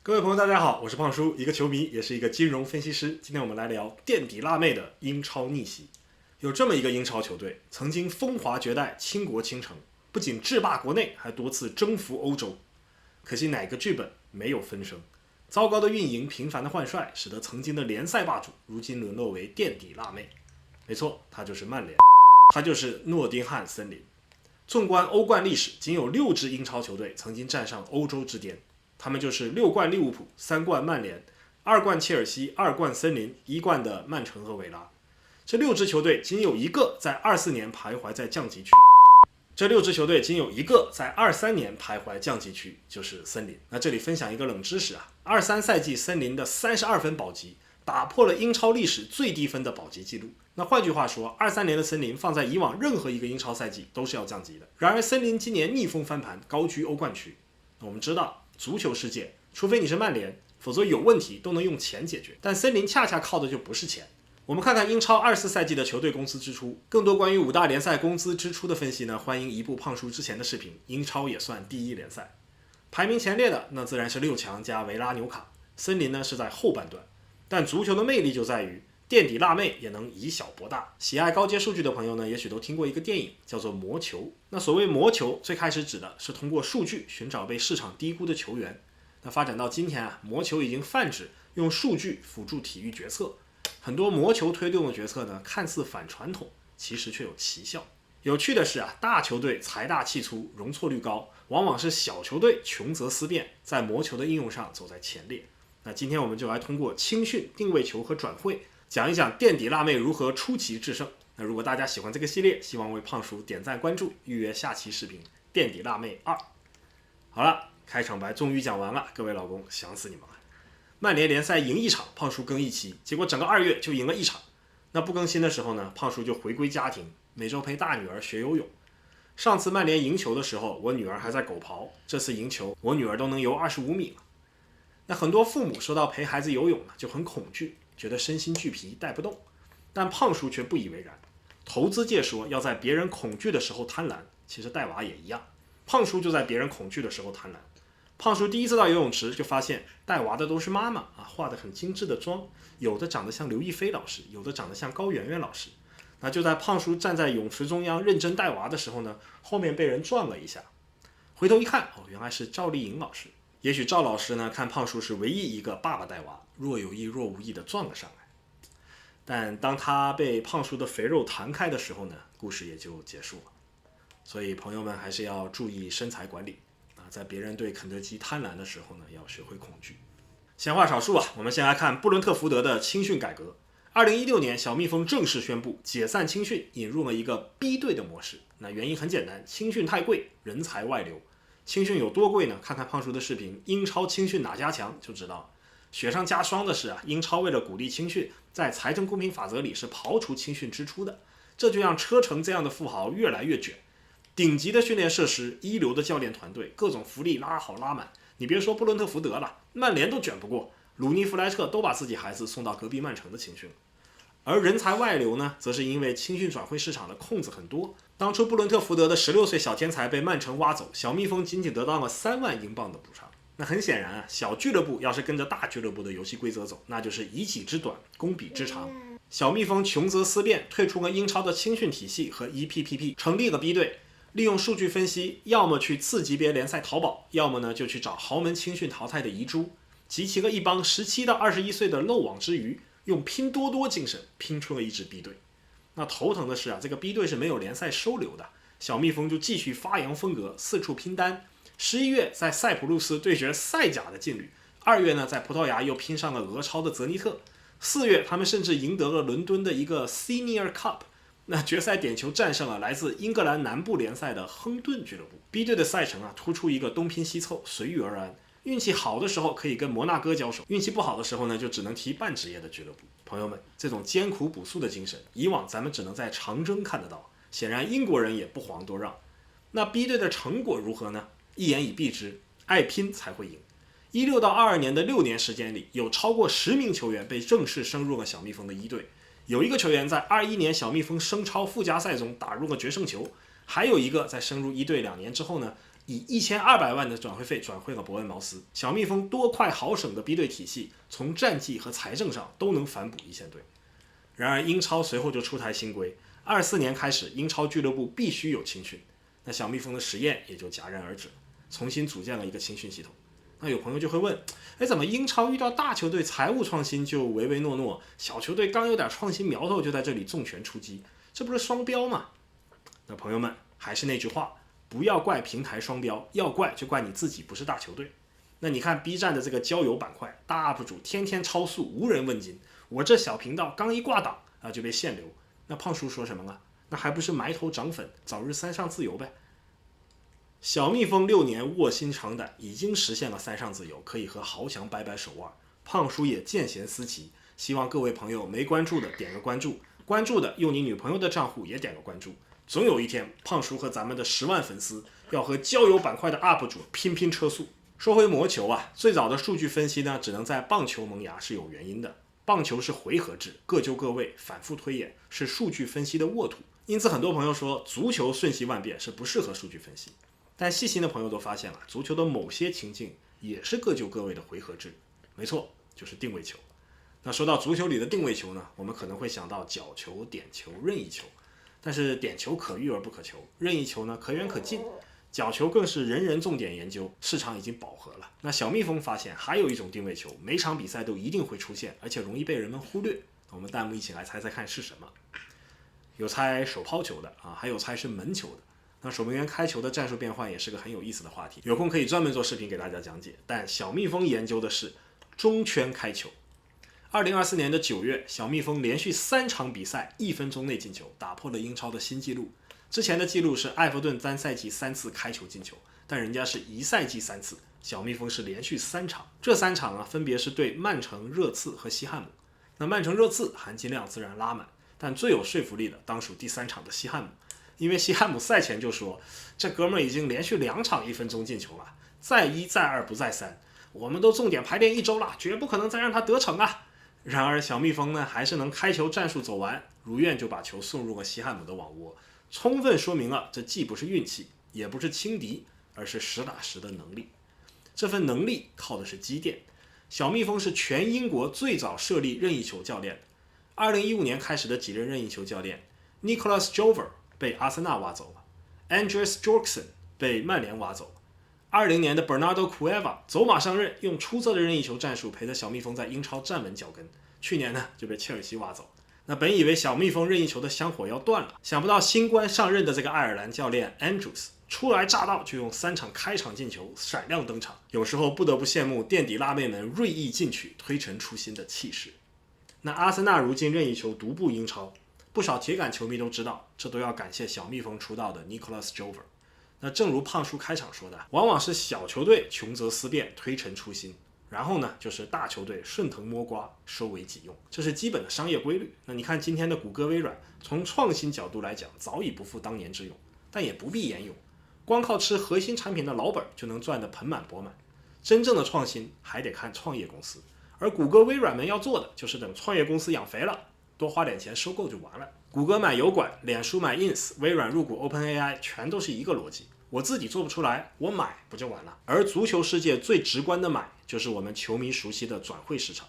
各位朋友，大家好，我是胖叔，一个球迷，也是一个金融分析师。今天我们来聊垫底辣妹的英超逆袭。有这么一个英超球队，曾经风华绝代、倾国倾城，不仅制霸国内，还多次征服欧洲。可惜哪个剧本没有分声？糟糕的运营、频繁的换帅，使得曾经的联赛霸主，如今沦落为垫底辣妹。没错，他就是曼联，他就是诺丁汉森林。纵观欧冠历史，仅有6支英超球队曾经站上欧洲之巅。他们就是6冠利物浦、3冠曼联、2冠切尔西、2冠森林、1冠的曼城和维拉。这6支球队仅有一个在24年徘徊在降级区。在23年徘徊降级区，就是森林。那这里分享一个冷知识啊，23赛季森林的32分保级，打破了英超历史最低分的保级记录。那换句话说，23年的森林放在以往任何一个英超赛季都是要降级的。然而森林今年逆风翻盘，高居欧冠区。我们知道足球世界，除非你是曼联，否则有问题都能用钱解决。但森林恰恰靠的就不是钱。我们看看英超24赛季的球队工资支出，更多关于5大联赛工资支出的分析呢，欢迎移步胖叔之前的视频。英超也算第一联赛，排名前列的那自然是6强加维拉、纽卡。森林呢是在后半段，但足球的魅力就在于垫底辣妹也能以小博大。喜爱高阶数据的朋友呢，也许都听过一个电影叫做《魔球》。那所谓魔球，最开始指的是通过数据寻找被市场低估的球员。那发展到今天啊，魔球已经泛指用数据辅助体育决策。很多魔球推动的决策呢，看似反传统，其实却有奇效。有趣的是啊，大球队财大气粗，容错率高，往往是小球队穷则思变，在魔球的应用上走在前列。那今天我们就来通过青训、定位球和转会，讲一讲垫底辣妹如何出奇制胜。那如果大家喜欢这个系列，希望为胖叔点赞关注，预约下期视频垫底辣妹2。好了，开场白终于讲完了，各位老公想死你们了。曼联联赛赢1场，胖叔更1期，结果整个2月就赢了1场。那不更新的时候呢，胖叔就回归家庭，每周陪大女儿学游泳。上次曼联赢球的时候，我女儿还在狗刨，这次赢球，我女儿都能游25米了。那很多父母说到陪孩子游泳呢，就很恐惧，觉得身心俱疲带不动。但胖叔却不以为然。投资界说要在别人恐惧的时候贪婪，其实带娃也一样。胖叔就在别人恐惧的时候贪婪。胖叔第一次到游泳池就发现带娃的都是妈妈啊，化得很精致的妆，有的长得像刘亦菲老师，有的长得像高圆圆老师。那就在胖叔站在泳池中央认真带娃的时候呢，后面被人撞了一下，回头一看，原来是赵丽颖老师。也许赵老师呢看胖叔是唯一一个爸爸带娃，若有意若无意的撞了上来。但当他被胖叔的肥肉弹开的时候呢，故事也就结束了。所以朋友们还是要注意身材管理啊，在别人对肯德基贪婪的时候呢，要学会恐惧。闲话少述啊，我们先来看布伦特福德的青训改革。2016年，小蜜蜂正式宣布解散青训，引入了一个 B 队的模式。那原因很简单，青训太贵，人才外流。青训有多贵呢？看看胖叔的视频，英超青训哪家强就知道了。雪上加霜的是啊，英超为了鼓励青训，在财政公平法则里是刨除青训支出的，这就让车臣这样的富豪越来越卷。顶级的训练设施，一流的教练团队，各种福利拉好拉满。你别说布伦特福德了，曼联都卷不过，鲁尼弗莱特都把自己孩子送到隔壁曼城的青训了。而人才外流呢，则是因为青训转会市场的空子很多。当初布伦特福德的16岁小天才被曼城挖走，小蜜蜂仅仅得到了3万英镑的补偿。那很显然啊，小俱乐部要是跟着大俱乐部的游戏规则走，那就是以己之短攻彼之长。小蜜蜂穷则思变，退出了英超的青训体系和 EPPP， 成立了 B 队，利用数据分析，要么去次级别联赛淘宝，要么呢就去找豪门青训淘汰的遗珠，集齐了一帮17到21岁的漏网之鱼，用拼多多精神拼出了一支 B 队。那头疼的是啊，这个 B 队是没有联赛收留的，小蜜蜂就继续发扬风格，四处拼单。11月在塞浦路斯对决塞甲的劲旅，2月呢在葡萄牙又拼上了俄超的泽尼特，4月他们甚至赢得了伦敦的一个 Senior Cup。那决赛点球战胜了来自英格兰南部联赛的亨顿俱乐部。B 队的赛程啊，突出一个东拼西凑，随遇而安。运气好的时候可以跟摩纳哥交手，运气不好的时候呢，就只能踢半职业的俱乐部。朋友们，这种艰苦朴素的精神，以往咱们只能在长征看得到，显然英国人也不遑多让。那 B 队的成果如何呢？一言以蔽之，爱拼才会赢。16到22年的6年时间里，有超过10名球员被正式升入了小蜜蜂的1队。有一个球员在21年小蜜蜂升超附加赛中打入了决胜球，还有一个在升入1队2年之后呢，以1200万的转会费转会了伯恩茅斯。小蜜蜂多快好省的逼队体系，从战绩和财政上都能反哺一线队。然而英超随后就出台新规，24年开始英超俱乐部必须有青训，那小蜜蜂的实验也就戛然而止，重新组建了一个青训系统。那有朋友就会问，怎么英超遇到大球队财务创新就唯唯诺诺，小球队刚有点创新苗头就在这里重拳出击，这不是双标吗？那朋友们，还是那句话，不要怪平台双标，要怪就怪你自己不是大球队。那你看 B 站的这个交友板块，大 UP 主天天超速无人问津，我这小频道刚一挂档就被限流，那胖叔说什么了？那还不是埋头涨粉，早日三上自由呗。小蜜蜂6年卧薪尝胆，已经实现了三上自由，可以和豪强掰掰手腕。胖叔也见贤思齐，希望各位朋友没关注的点个关注，关注的用你女朋友的账户也点个关注。总有一天，胖叔和咱们的10万粉丝要和交友板块的 UP 主拼拼车速。说回魔球最早的数据分析呢，只能在棒球萌芽是有原因的。棒球是回合制，各就各位，反复推演，是数据分析的沃土。因此很多朋友说足球瞬息万变，是不适合数据分析。但细心的朋友都发现了，足球的某些情境也是各就各位的回合制，没错，就是定位球。那说到足球里的定位球呢，我们可能会想到角球、点球、任意球，但是点球可遇而不可求，任意球呢可远可近，角球更是人人重点研究，市场已经饱和了。那小蜜蜂发现还有一种定位球，每场比赛都一定会出现，而且容易被人们忽略。我们弹幕一起来猜猜看是什么？有猜手抛球的还有猜是门球的。那守门员开球的战术变换也是个很有意思的话题，有空可以专门做视频给大家讲解。但小蜜蜂研究的是中圈开球。2024年的9月，小蜜蜂连续3场比赛1分钟内进球，打破了英超的新纪录。之前的记录是埃弗顿单赛季3次开球进球，但人家是一赛季3次，小蜜蜂是连续3场。这3场分别是对曼城、热刺和西汉姆。那曼城、热刺含金量自然拉满，但最有说服力的当属第3场的西汉姆。因为西汉姆赛前就说，这哥们儿已经连续2场1分钟进球了，再1再2不再3，我们都重点排练1周了，绝不可能再让他得逞啊。然而小蜜蜂呢，还是能开球战术走完，如愿就把球送入了西汉姆的网窝，充分说明了这既不是运气，也不是轻敌，而是实打实的能力。这份能力靠的是积淀。小蜜蜂是全英国最早设立任意球教练的。2015年开始的几任任意球教练 Nicolas Jover 被阿森纳挖走了， Andreas Jorgensen 被曼联挖走了。20年的 Bernardo Cueva 走马上任，用出色的任意球战术陪着小蜜蜂在英超站稳脚跟。去年呢就被切尔西挖走。那本以为小蜜蜂任意球的香火要断了，想不到新官上任的这个爱尔兰教练 Andrews 初来乍到就用3场开场进球闪亮登场，有时候不得不羡慕垫底辣妹们锐意进取、推陈出新的气势。那阿森纳如今任意球独步英超，不少铁杆球迷都知道，这都要感谢小蜜蜂出道的 Nicolas Jover。那正如胖叔开场说的，往往是小球队穷则思变，推陈出新，然后呢就是大球队顺藤摸瓜，收为己用，这是基本的商业规律。那你看今天的谷歌、微软，从创新角度来讲，早已不复当年之勇，但也不必言勇，光靠吃核心产品的老本就能赚得盆满钵满。真正的创新还得看创业公司，而谷歌、微软们要做的就是等创业公司养肥了，多花点钱收购就完了。谷歌买油管，脸书买 ins， 微软入股 OpenAI， 全都是一个逻辑。我自己做不出来，我买不就完了？而足球世界最直观的买，就是我们球迷熟悉的转会市场。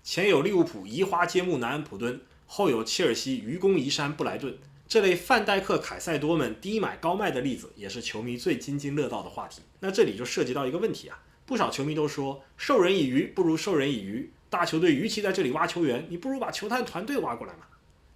前有利物浦移花接木南安普敦，后有切尔西愚公移山布莱顿，这类范戴克、凯塞多们低买高卖的例子，也是球迷最津津乐道的话题。那这里就涉及到一个问题不少球迷都说，授人以鱼不如授人以渔，大球队与其在这里挖球员，你不如把球探团队挖过来嘛。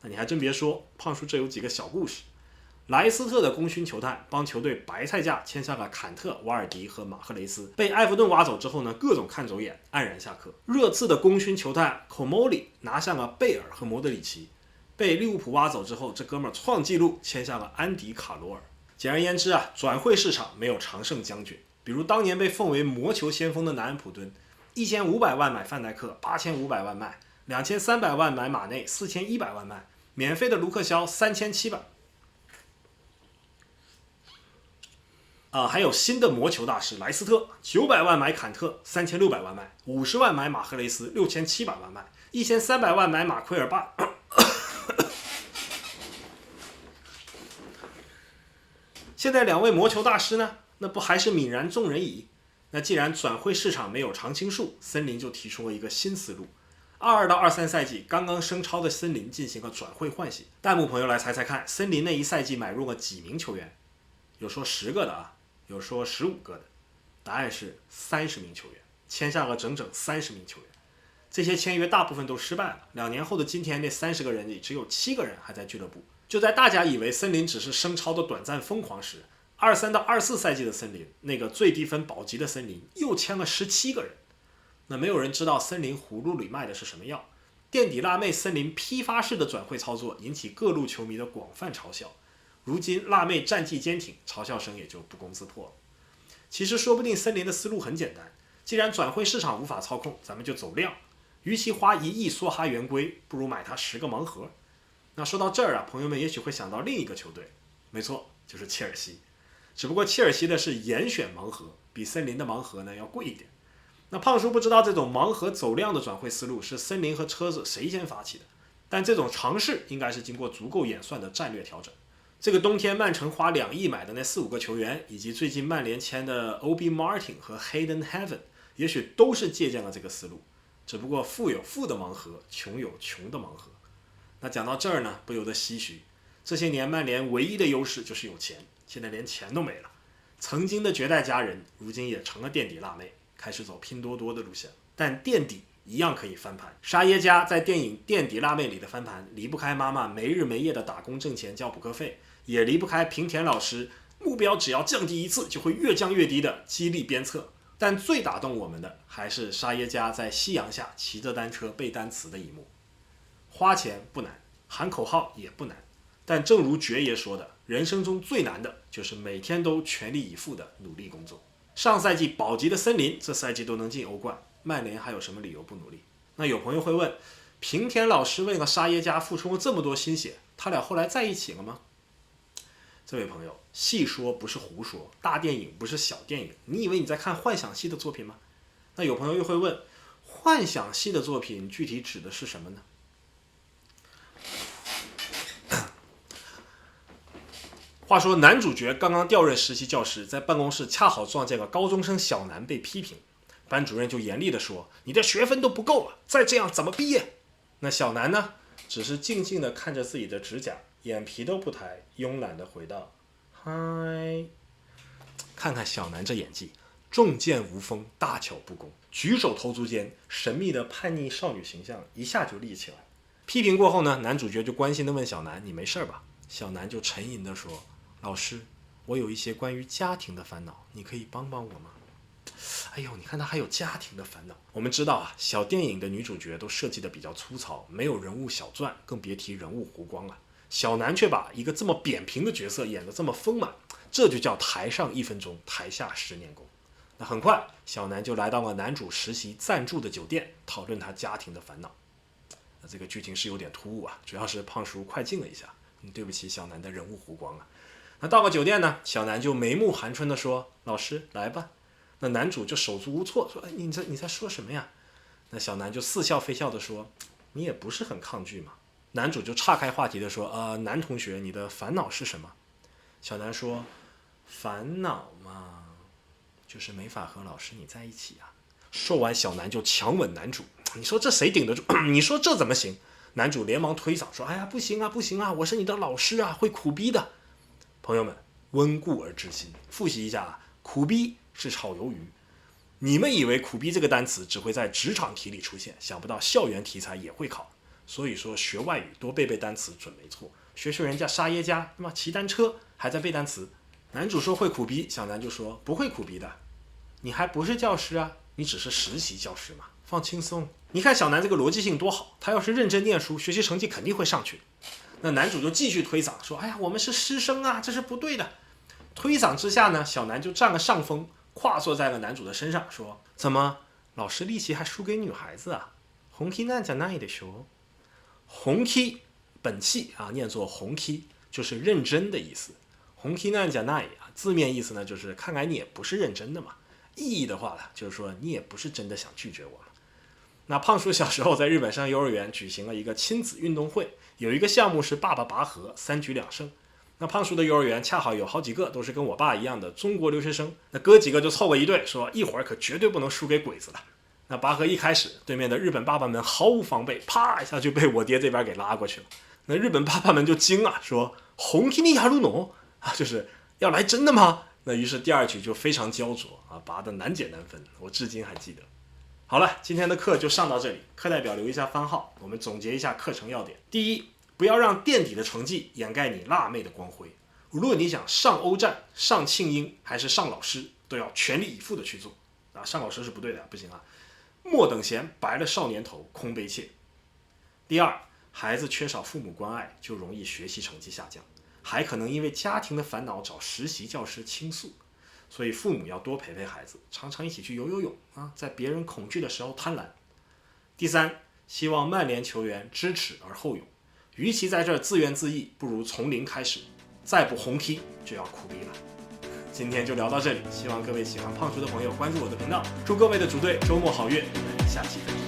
那你还真别说，胖叔这有几个小故事。莱斯特的功勋球探帮球队白菜价签下了坎特、瓦尔迪和马赫雷斯，被埃弗顿挖走之后呢，各种看走眼，黯然下课。热刺的功勋球探孔莫里拿下了贝尔和莫德里奇，被利物浦挖走之后，这哥们儿创纪录签下了安迪卡罗尔。简而言之转会市场没有常胜将军。比如当年被奉为魔球先锋的南安普敦，1500万买范戴克，8500万卖，2300万买马内，4100万卖，免费的卢克肖3700。还有新的魔球大师莱斯特，900万买坎特，3600万卖，50万买马赫雷斯，6700万卖，1300万买马奎尔巴。现在2位魔球大师呢？那不还是泯然众人矣？那既然转会市场没有常青树，森林就提出了一个新思路。22到23赛季刚刚升超的森林进行了转会换血。弹幕朋友来猜猜看，森林那一赛季买入了几名球员？有说10个的啊，有说15个的。答案是30名球员，签下了整整30名球员。这些签约大部分都失败了。2年后的今天，那30个人里只有7个人还在俱乐部。就在大家以为森林只是升超的短暂疯狂时，23到24赛季的森林，那个最低分保级的森林又签了17个人。那没有人知道森林葫芦里卖的是什么药。垫底辣妹森林批发式的转会操作引起各路球迷的广泛嘲笑。如今辣妹战绩坚挺，嘲笑声也就不攻自破了。其实说不定森林的思路很简单，既然转会市场无法操控，咱们就走量。与其花1亿梭哈圆规，不如买它10个盲盒。那说到这儿啊，朋友们也许会想到另一个球队，没错，就是切尔西。只不过切尔西的是严选盲盒，比森林的盲盒呢要贵一点。那胖叔不知道这种盲盒走量的转会思路是森林和车子谁先发起的，但这种尝试应该是经过足够演算的战略调整。这个冬天曼城花2亿买的那4-5个球员，以及最近曼联签的 Obi Martin 和 Hayden Heaven， 也许都是借鉴了这个思路。只不过富有富的盲盒，穷有穷的盲盒。那讲到这儿呢，不由得唏嘘，这些年曼联唯一的优势就是有钱，现在连钱都没了。曾经的绝代佳人，如今也成了垫底辣妹，开始走拼多多的路线。但垫底一样可以翻盘。沙耶加在电影《垫底辣妹》里的翻盘，离不开妈妈没日没夜的打工挣钱交补课费，也离不开平田老师目标只要降低1次就会越降越低的激励鞭策。但最打动我们的还是沙耶加在夕阳下骑着单车背单词的一幕。花钱不难，喊口号也不难，但正如爵爷说的，人生中最难的就是每天都全力以赴的努力工作。上赛季保级的森林，这赛季都能进欧冠，曼联还有什么理由不努力？那有朋友会问，平田老师为了沙耶加付出了这么多心血，他俩后来在一起了吗？这位朋友，细说不是胡说，大电影不是小电影，你以为你在看幻想系的作品吗？那有朋友又会问，幻想系的作品具体指的是什么呢？话说男主角刚刚调任实习教师，在办公室恰好撞见了高中生小南被批评，班主任就严厉地说，你的学分都不够了，再这样怎么毕业？那小南呢，只是静静地看着自己的指甲，眼皮都不抬，慵懒地回道，嗨。看看小南这演技，重剑无锋，大巧不工，举手投足间神秘的叛逆少女形象一下就立起来。批评过后呢，男主角就关心地问小南，你没事吧？小南就沉吟地说，老师，我有一些关于家庭的烦恼，你可以帮帮我吗？哎呦，你看他还有家庭的烦恼。我们知道啊，小电影的女主角都设计的比较粗糙，没有人物小传，更别提人物弧光了。小南却把一个这么扁平的角色演得这么丰满，这就叫台上1分钟，台下10年功。那很快，小南就来到了男主实习暂住的酒店，讨论他家庭的烦恼。那这个剧情是有点突兀啊，主要是胖叔快进了一下，对不起小南的人物弧光啊。那到了酒店呢，小南就眉目含春地说，老师来吧。那男主就手足无措，说，你在说什么呀？那小南就似笑非笑地说，你也不是很抗拒嘛。男主就岔开话题地说，男同学，你的烦恼是什么？小南说，烦恼嘛，就是没法和老师你在一起啊。说完，小南就强吻男主，你说这谁顶得住？你说这怎么行？男主连忙推搡说，哎呀，不行啊，不行啊，我是你的老师啊，会苦逼的。朋友们，温故而知新，复习一下啊，苦逼是炒鱿鱼。你们以为苦逼这个单词只会在职场题里出现，想不到校园题材也会考。所以说学外语多背背单词准没错。学人家沙耶加，那么骑单车还在背单词。男主说会苦逼，小南就说不会苦逼的，你还不是教师啊，你只是实习教师嘛，放轻松。你看小南这个逻辑性多好，他要是认真念书，学习成绩肯定会上去。那男主就继续推搡说，哎呀，我们是师生啊，这是不对的。推搡之下呢，小南就占了上风，跨坐在了男主的身上，说，怎么老师力气还输给女孩子啊？红气なんじゃないでしょ。红气本气啊，念作红气，就是认真的意思。红气なんじゃない啊，字面意思呢就是看来你也不是认真的嘛。意义的话呢，就是说你也不是真的想拒绝我嘛。那胖叔小时候在日本上幼儿园举行了一个亲子运动会，有一个项目是爸爸拔河，3局2胜。那胖叔的幼儿园恰好有好几个都是跟我爸一样的中国留学生，那哥几个就凑为一队，说一会儿可绝对不能输给鬼子了。那拔河一开始，对面的日本爸爸们毫无防备，啪一下就被我爹这边给拉过去了。那日本爸爸们就惊了，说红気にやるの啊，就是要来真的吗？那于是第二局就非常焦灼啊，拔得难解难分，我至今还记得。好了，今天的课就上到这里，课代表留一下番号，我们总结一下课程要点。第一，不要让垫底的成绩掩盖你辣妹的光辉。无论你想上欧战、上庆英还是上老师，都要全力以赴的去做啊！上老师是不对的，不行啊！莫等闲，白了少年头，空悲切。第二，孩子缺少父母关爱，就容易学习成绩下降，还可能因为家庭的烦恼找实习教师倾诉。所以父母要多陪陪孩子，常常一起去游游泳啊，在别人恐惧的时候贪婪。第三，希望曼联球员知耻而后勇，与其在这儿自怨自艾，不如从零开始，再不红 K 就要苦逼了。今天就聊到这里，希望各位喜欢胖叔的朋友关注我的频道，祝各位的主队周末好运，我们下期再见。